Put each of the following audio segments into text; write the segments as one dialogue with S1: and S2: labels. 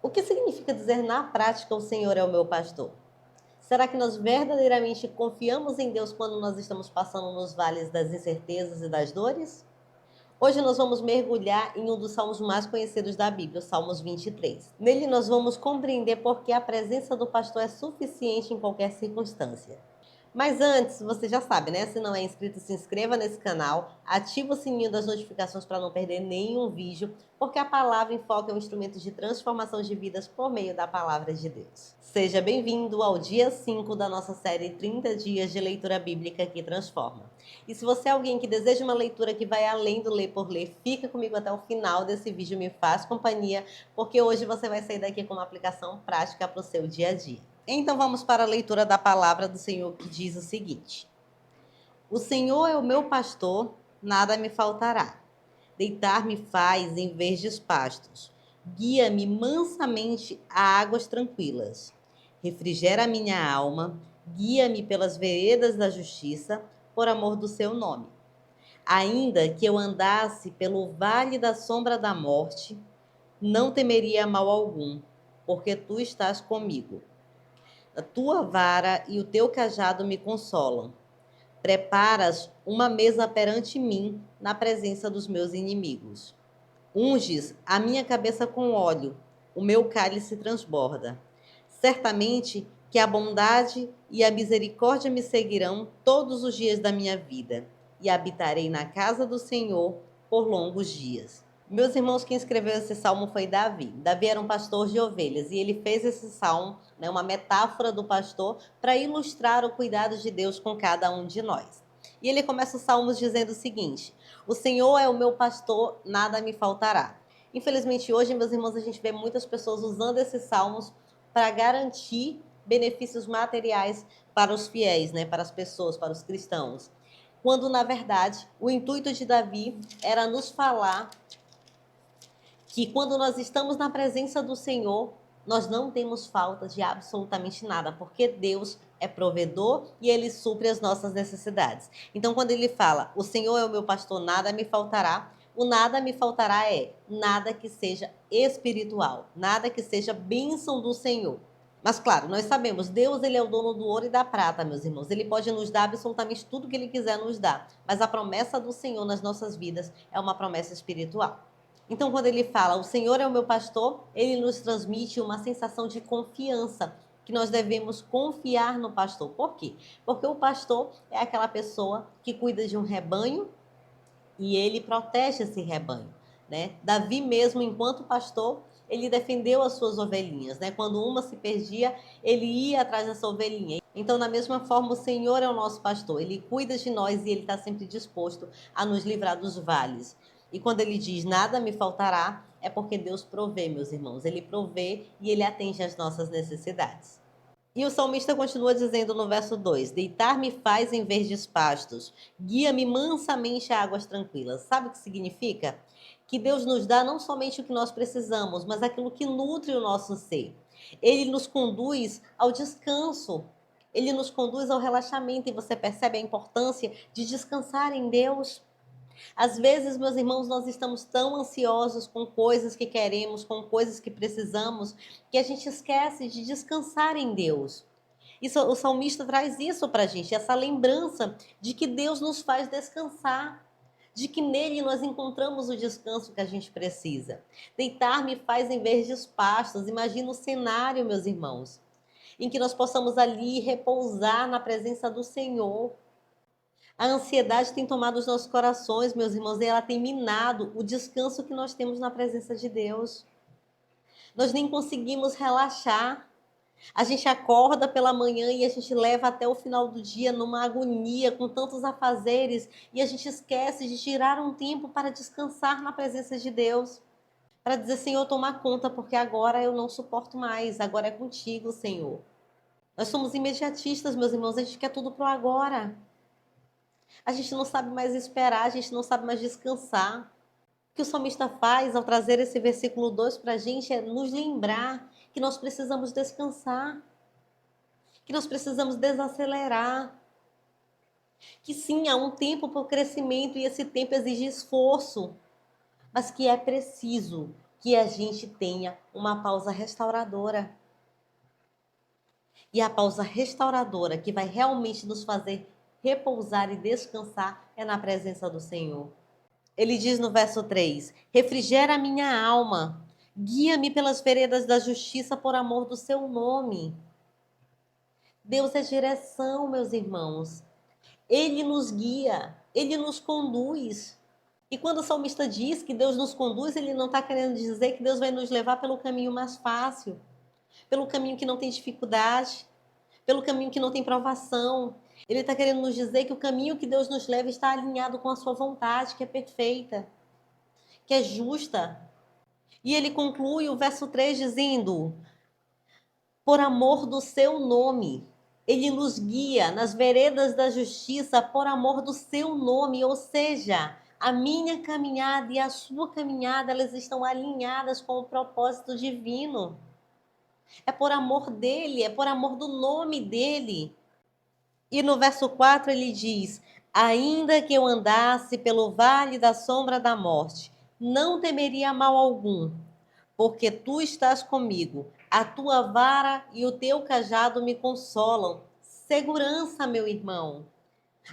S1: O que significa dizer na prática o Senhor é o meu pastor? Será que nós verdadeiramente confiamos em Deus quando nós estamos passando nos vales das incertezas e das dores? Hoje nós vamos mergulhar em um dos salmos mais conhecidos da Bíblia, o Salmos 23. Nele nós vamos compreender por que a presença do pastor é suficiente em qualquer circunstância. Mas antes, você já sabe, né? Se não é inscrito, se inscreva nesse canal, ativa o sininho das notificações para não perder nenhum vídeo, porque a Palavra em Foco é um instrumento de transformação de vidas por meio da Palavra de Deus. Seja bem-vindo ao dia 5 da nossa série 30 dias de leitura bíblica que transforma. E se você é alguém que deseja uma leitura que vai além do ler por ler, fica comigo até o final desse vídeo, me faz companhia, porque hoje você vai sair daqui com uma aplicação prática para o seu dia a dia. Então vamos para a leitura da palavra do Senhor, que diz o seguinte: O Senhor é o meu pastor, nada me faltará. Deitar-me faz em verdes pastos. Guia-me mansamente a águas tranquilas. Refrigera a minha alma, guia-me pelas veredas da justiça, por amor do seu nome. Ainda que eu andasse pelo vale da sombra da morte, não temeria mal algum, porque tu estás comigo. A tua vara e o teu cajado me consolam. Preparas uma mesa perante mim, na presença dos meus inimigos. Unges a minha cabeça com óleo, o meu cálice transborda. Certamente que a bondade e a misericórdia me seguirão todos os dias da minha vida, e habitarei na casa do Senhor por longos dias. Meus irmãos, quem escreveu esse salmo foi Davi. Davi era um pastor de ovelhas e ele fez esse salmo, uma metáfora do pastor, para ilustrar o cuidado de Deus com cada um de nós. E ele começa os salmos dizendo o seguinte: O Senhor é o meu pastor, nada me faltará. Infelizmente hoje, meus irmãos, a gente vê muitas pessoas usando esses salmos para garantir benefícios materiais para os fiéis, para as pessoas, para os cristãos. Quando, na verdade, o intuito de Davi era nos falar que quando nós estamos na presença do Senhor, nós não temos falta de absolutamente nada, porque Deus é provedor e Ele supre as nossas necessidades. Então, quando Ele fala, o Senhor é o meu pastor, nada me faltará, o nada me faltará é nada que seja espiritual, nada que seja bênção do Senhor. Mas, claro, nós sabemos, Deus ele é o dono do ouro e da prata, meus irmãos. Ele pode nos dar absolutamente tudo que Ele quiser nos dar. Mas a promessa do Senhor nas nossas vidas é uma promessa espiritual. Então, quando ele fala, o Senhor é o meu pastor, ele nos transmite uma sensação de confiança, que nós devemos confiar no pastor. Por quê? Porque o pastor é aquela pessoa que cuida de um rebanho e ele protege esse rebanho, Davi mesmo, enquanto pastor, ele defendeu as suas ovelhinhas, Quando uma se perdia, ele ia atrás dessa ovelhinha. Então, da mesma forma, o Senhor é o nosso pastor, ele cuida de nós e ele está sempre disposto a nos livrar dos vales. E quando ele diz, nada me faltará, é porque Deus provê, meus irmãos. Ele provê e ele atende às nossas necessidades. E o salmista continua dizendo no verso 2, deitar-me faz em verdes pastos, guia-me mansamente a águas tranquilas. Sabe o que significa? Que Deus nos dá não somente o que nós precisamos, mas aquilo que nutre o nosso ser. Ele nos conduz ao descanso, ele nos conduz ao relaxamento, e você percebe a importância de descansar em Deus. Às vezes, meus irmãos, nós estamos tão ansiosos com coisas que queremos, com coisas que precisamos, que a gente esquece de descansar em Deus. O salmista traz isso para a gente, essa lembrança de que Deus nos faz descansar, de que nele nós encontramos o descanso que a gente precisa. Deitar-me faz em verdes pastos. Imagina o cenário, meus irmãos, em que nós possamos ali repousar na presença do Senhor. A ansiedade tem tomado os nossos corações, meus irmãos, e ela tem minado o descanso que nós temos na presença de Deus. Nós nem conseguimos relaxar. A gente acorda pela manhã e a gente leva até o final do dia numa agonia, com tantos afazeres, e a gente esquece de tirar um tempo para descansar na presença de Deus. Para dizer, Senhor, toma conta, porque agora eu não suporto mais, agora é contigo, Senhor. Nós somos imediatistas, meus irmãos, a gente quer tudo pro agora. A gente não sabe mais esperar, a gente não sabe mais descansar. O que o salmista faz ao trazer esse versículo 2 para a gente é nos lembrar que nós precisamos descansar, que nós precisamos desacelerar, que sim, há um tempo para o crescimento e esse tempo exige esforço, mas que é preciso que a gente tenha uma pausa restauradora. E a pausa restauradora que vai realmente nos fazer repousar e descansar é na presença do Senhor. Ele diz no verso 3: refrigera a minha alma, guia-me pelas veredas da justiça por amor do seu nome. Deus é direção, meus irmãos. Ele nos guia, ele nos conduz. E quando o salmista diz que Deus nos conduz, ele não está querendo dizer que Deus vai nos levar pelo caminho mais fácil, pelo caminho que não tem dificuldade, pelo caminho que não tem provação. Ele está querendo nos dizer que o caminho que Deus nos leva está alinhado com a sua vontade, que é perfeita, que é justa. E ele conclui o verso 3 dizendo: por amor do seu nome. Ele nos guia nas veredas da justiça por amor do seu nome, ou seja, a minha caminhada e a sua caminhada, elas estão alinhadas com o propósito divino. É por amor dele, é por amor do nome dele. E no verso 4 ele diz: ainda que eu andasse pelo vale da sombra da morte, não temeria mal algum, porque tu estás comigo. A tua vara e o teu cajado me consolam. Segurança, meu irmão.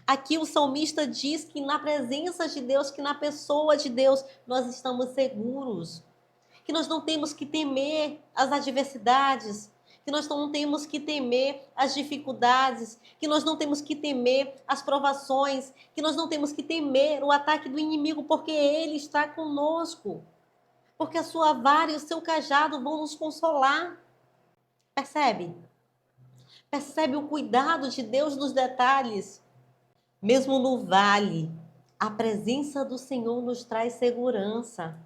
S1: Aqui o salmista diz que na presença de Deus, que na pessoa de Deus, nós estamos seguros. Que nós não temos que temer as adversidades, que nós não temos que temer as dificuldades, que nós não temos que temer as provações, que nós não temos que temer o ataque do inimigo, porque ele está conosco. Porque a sua vara e o seu cajado vão nos consolar. Percebe? Percebe o cuidado de Deus nos detalhes? Mesmo no vale, a presença do Senhor nos traz segurança.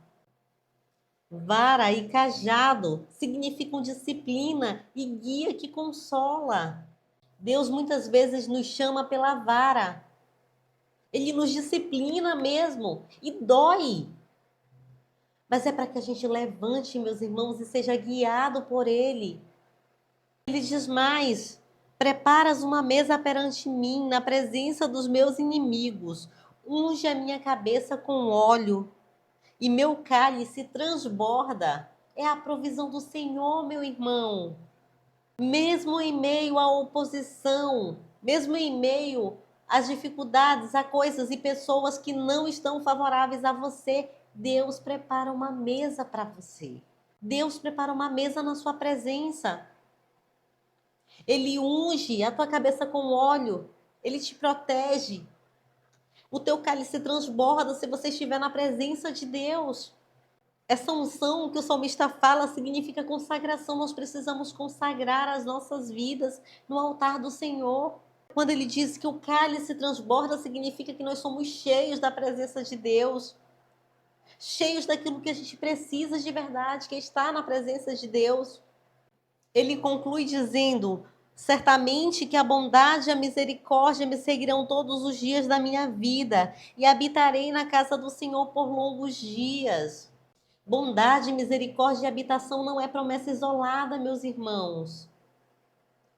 S1: Vara e cajado significam disciplina e guia que consola. Deus muitas vezes nos chama pela vara. Ele nos disciplina mesmo e dói. Mas é para que a gente levante, meus irmãos, e seja guiado por Ele. Ele diz mais: preparas uma mesa perante mim, na presença dos meus inimigos. Unge a minha cabeça com óleo e meu cálice transborda. É a provisão do Senhor, meu irmão. Mesmo em meio à oposição, mesmo em meio às dificuldades, a coisas e pessoas que não estão favoráveis a você, Deus prepara uma mesa para você. Deus prepara uma mesa na sua presença. Ele unge a tua cabeça com óleo. Ele te protege. O teu cálice transborda se você estiver na presença de Deus. Essa unção que o salmista fala significa consagração. Nós precisamos consagrar as nossas vidas no altar do Senhor. Quando ele diz que o cálice transborda, significa que nós somos cheios da presença de Deus. Cheios daquilo que a gente precisa de verdade, que está na presença de Deus. Ele conclui dizendo: certamente que a bondade e a misericórdia me seguirão todos os dias da minha vida, e habitarei na casa do Senhor por longos dias. Bondade, misericórdia e habitação não é promessa isolada, meus irmãos.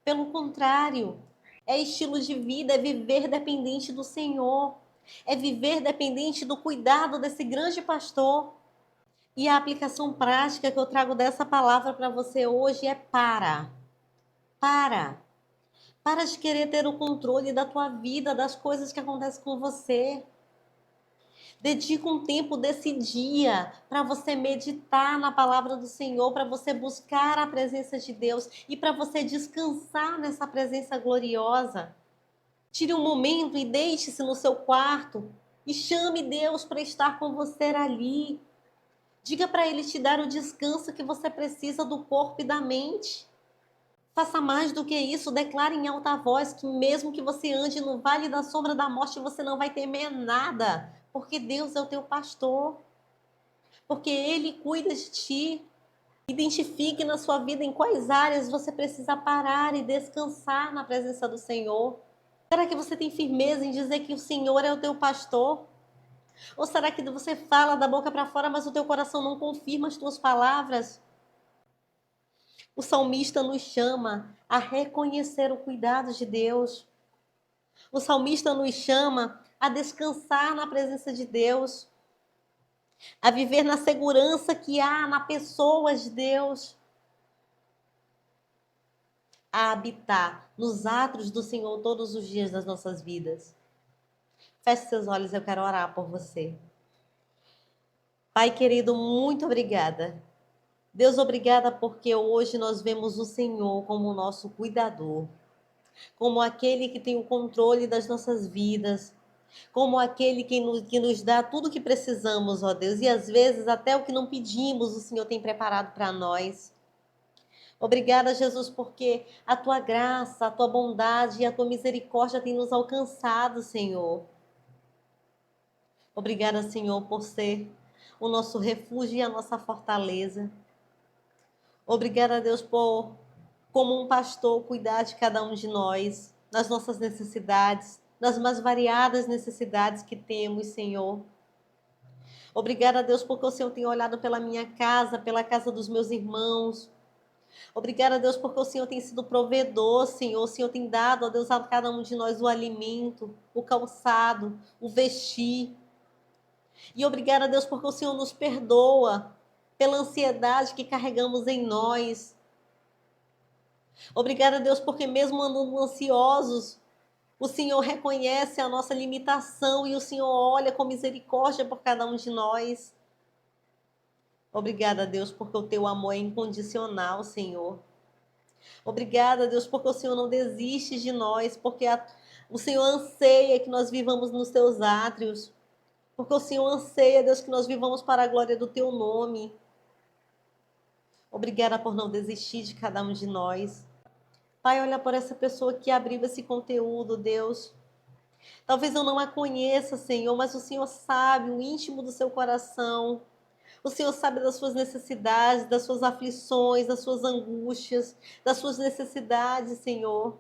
S1: Pelo contrário, é estilo de vida, é viver dependente do Senhor, é viver dependente do cuidado desse grande pastor. E a aplicação prática que eu trago dessa palavra para você hoje é para. Para de querer ter o controle da tua vida, das coisas que acontecem com você. Dedica um tempo desse dia para você meditar na palavra do Senhor, para você buscar a presença de Deus e para você descansar nessa presença gloriosa. Tire um momento e deite-se no seu quarto e chame Deus para estar com você ali. Diga para Ele te dar o descanso que você precisa do corpo e da mente. Faça mais do que isso, declare em alta voz que mesmo que você ande no vale da sombra da morte, você não vai temer nada, porque Deus é o teu pastor, porque Ele cuida de ti. Identifique na sua vida em quais áreas você precisa parar e descansar na presença do Senhor. Será que você tem firmeza em dizer que o Senhor é o teu pastor? Ou será que você fala da boca para fora, mas o teu coração não confirma as tuas palavras? O salmista nos chama a reconhecer o cuidado de Deus. O salmista nos chama a descansar na presença de Deus. a viver na segurança que há na pessoa de Deus, a habitar nos átrios do Senhor todos os dias das nossas vidas. Feche seus olhos, eu quero orar por você. Pai querido, muito obrigada. Deus, obrigada porque hoje nós vemos o Senhor como o nosso cuidador, como aquele que tem o controle das nossas vidas, como aquele que nos dá tudo o que precisamos, ó Deus, e às vezes até o que não pedimos, o Senhor tem preparado para nós. Obrigada, Jesus, porque a tua graça, a tua bondade e a tua misericórdia têm nos alcançado, Senhor. Obrigada, Senhor, por ser o nosso refúgio e a nossa fortaleza. Obrigada, Deus, por, como um pastor, cuidar de cada um de nós, nas nossas necessidades, nas mais variadas necessidades que temos, Senhor. Obrigada, Deus, porque o Senhor tem olhado pela minha casa, pela casa dos meus irmãos. Obrigada, Deus, porque o Senhor tem sido provedor, Senhor. O Senhor tem dado, ó Deus, a cada um de nós o alimento, o calçado, o vestir. E obrigada, Deus, porque o Senhor nos perdoa pela ansiedade que carregamos em nós. Obrigada, Deus, porque mesmo andando ansiosos, o Senhor reconhece a nossa limitação e o Senhor olha com misericórdia por cada um de nós. Obrigada, Deus, porque o teu amor é incondicional, Senhor. Obrigada, Deus, porque o Senhor não desiste de nós, porque o Senhor anseia que nós vivamos nos teus átrios, porque o Senhor anseia, Deus, que nós vivamos para a glória do teu nome. Obrigada por não desistir de cada um de nós. Pai, olha por essa pessoa que abriu esse conteúdo, Deus. Talvez eu não a conheça, Senhor, mas o Senhor sabe o íntimo do seu coração. O Senhor sabe das suas necessidades, das suas aflições, das suas angústias, das suas necessidades, Senhor.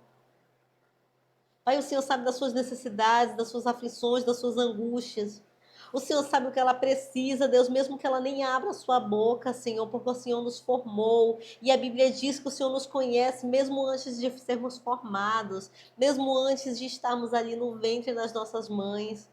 S1: Pai, o Senhor sabe das suas necessidades, das suas aflições, das suas angústias. O Senhor sabe o que ela precisa, Deus, mesmo que ela nem abra a sua boca, Senhor, porque o Senhor nos formou. E a Bíblia diz que o Senhor nos conhece mesmo antes de sermos formados, mesmo antes de estarmos ali no ventre das nossas mães.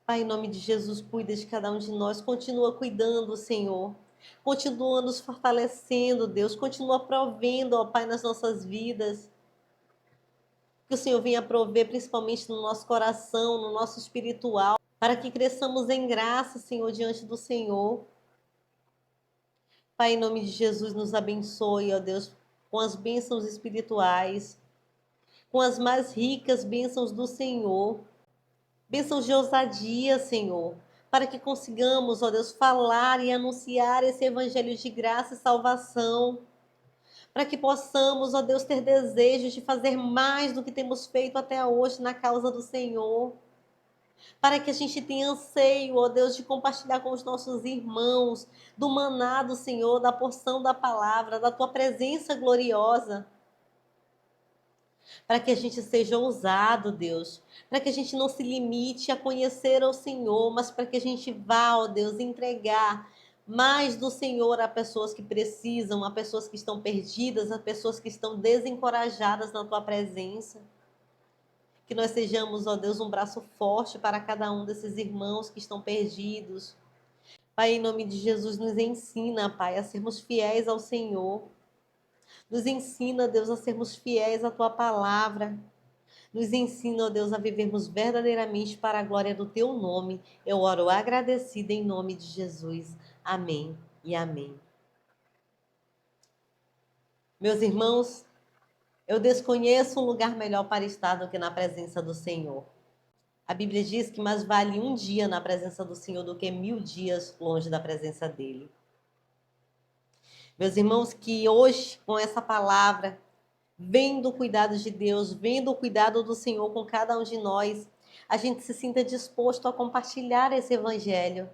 S1: Pai, em nome de Jesus, cuida de cada um de nós. Continua cuidando, Senhor. Continua nos fortalecendo, Deus. Continua provendo, ó Pai, nas nossas vidas. Que o Senhor venha prover principalmente no nosso coração, no nosso espiritual, para que cresçamos em graça, Senhor, diante do Senhor. Pai, em nome de Jesus, nos abençoe, ó Deus, com as bênçãos espirituais, com as mais ricas bênçãos do Senhor, bênçãos de ousadia, Senhor, para que consigamos, ó Deus, falar e anunciar esse evangelho de graça e salvação, para que possamos, ó Deus, ter desejos de fazer mais do que temos feito até hoje na causa do Senhor, para que a gente tenha anseio, ó Deus, de compartilhar com os nossos irmãos do maná do Senhor, da porção da palavra, da tua presença gloriosa, para que a gente seja ousado, Deus, para que a gente não se limite a conhecer o Senhor, mas para que a gente vá, ó Deus, entregar mais do Senhor a pessoas que precisam, a pessoas que estão perdidas, a pessoas que estão desencorajadas na tua presença. Que nós sejamos, ó Deus, um braço forte para cada um desses irmãos que estão perdidos. Pai, em nome de Jesus, nos ensina, Pai, a sermos fiéis ao Senhor. Nos ensina, Deus, a sermos fiéis à tua palavra. Nos ensina, ó Deus, a vivermos verdadeiramente para a glória do teu nome. Eu oro agradecida em nome de Jesus. Amém e amém. Meus irmãos, eu desconheço um lugar melhor para estar do que na presença do Senhor. A Bíblia diz que mais vale um dia na presença do Senhor do que 1000 dias longe da presença dele. Meus irmãos, que hoje, com essa palavra, vendo o cuidado de Deus, vendo o cuidado do Senhor com cada um de nós, a gente se sinta disposto a compartilhar esse evangelho,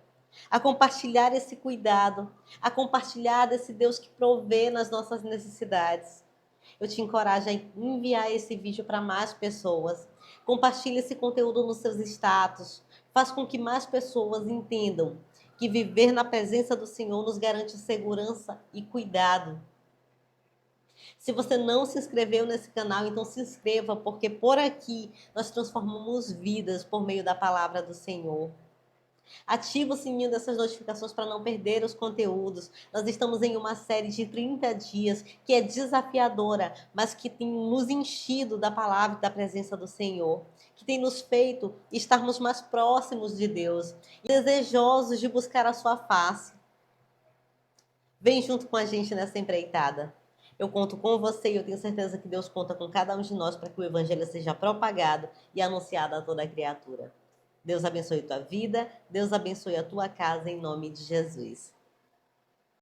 S1: a compartilhar esse cuidado, a compartilhar desse Deus que provê nas nossas necessidades. Eu te encorajo a enviar esse vídeo para mais pessoas. Compartilhe esse conteúdo nos seus status. Faz com que mais pessoas entendam que viver na presença do Senhor nos garante segurança e cuidado. Se você não se inscreveu nesse canal, então se inscreva, porque por aqui nós transformamos vidas por meio da palavra do Senhor. Ativa o sininho dessas notificações para não perder os conteúdos. Nós estamos em uma série de 30 dias que é desafiadora, mas que tem nos enchido da palavra e da presença do Senhor, que tem nos feito estarmos mais próximos de Deus, desejosos de buscar a sua face. Vem junto com a gente nessa empreitada. Eu conto com você e eu tenho certeza que Deus conta com cada um de nós para que o evangelho seja propagado e anunciado a toda a criatura. Deus abençoe tua vida, Deus abençoe a tua casa em nome de Jesus.